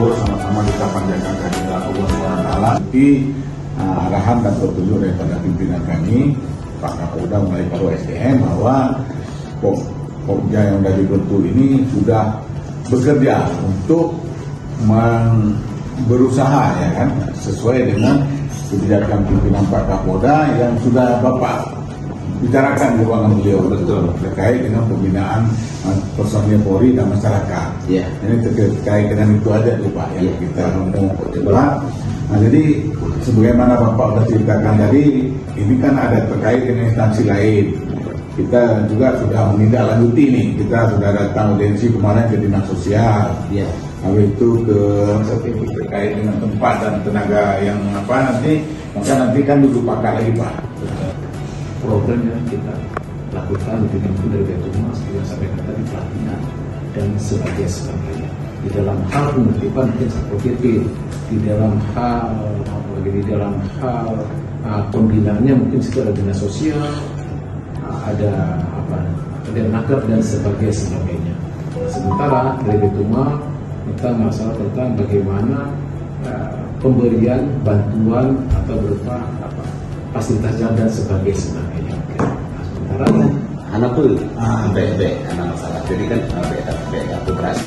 bersyukur sama-sama kita panjatkan kehadirat Allah SWT. Di arahan dan petunjuk daripada pimpinan kami, Pak Kapolda mulai Pak SDM, bahwa Pokja yang sudah dibentuk ini sudah bekerja untuk berusaha ya kan sesuai dengan kebijakan pimpinan Pak Kapolda yang sudah Bapak bicarakan di ruangan beliau terkait dengan pembinaan personil Polri dan masyarakat. Ya. Ini terkait dengan itu aja tuh Pak yang kita ngomong coba. Nah jadi sebagaimana Bapak sudah ceritakan tadi, ini kan ada terkait dengan instansi lain. Kita juga sudah menindaklanjuti nih. Kita sudah datang audiensi kemarin ke dinas sosial. Ya. Habis itu ke terkait dengan tempat dan tenaga yang nanti, maka nanti kan duduk pakar lagi Pak. Program yang kita lakukan dengan dari Betumas juga sampai tadi pelatihan dan sebagainya di dalam hal penertiban mungkin Satpol PP, di dalam hal pembinaannya mungkin situ ada dinas sosial, ada naker dan sebagainya. Sementara dari Betumas kita masalah tentang bagaimana pemberian bantuan atau berupa fasilitas jalan dan sebagainya. Sementara anak tuh anak masalah. Jadi kan kartu beras.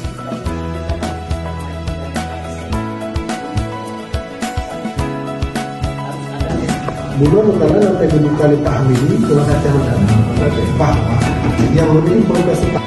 Bulan utara sampai gedung kali Pak Hamidi, cuma kata Pak yang lebih informasi Pak.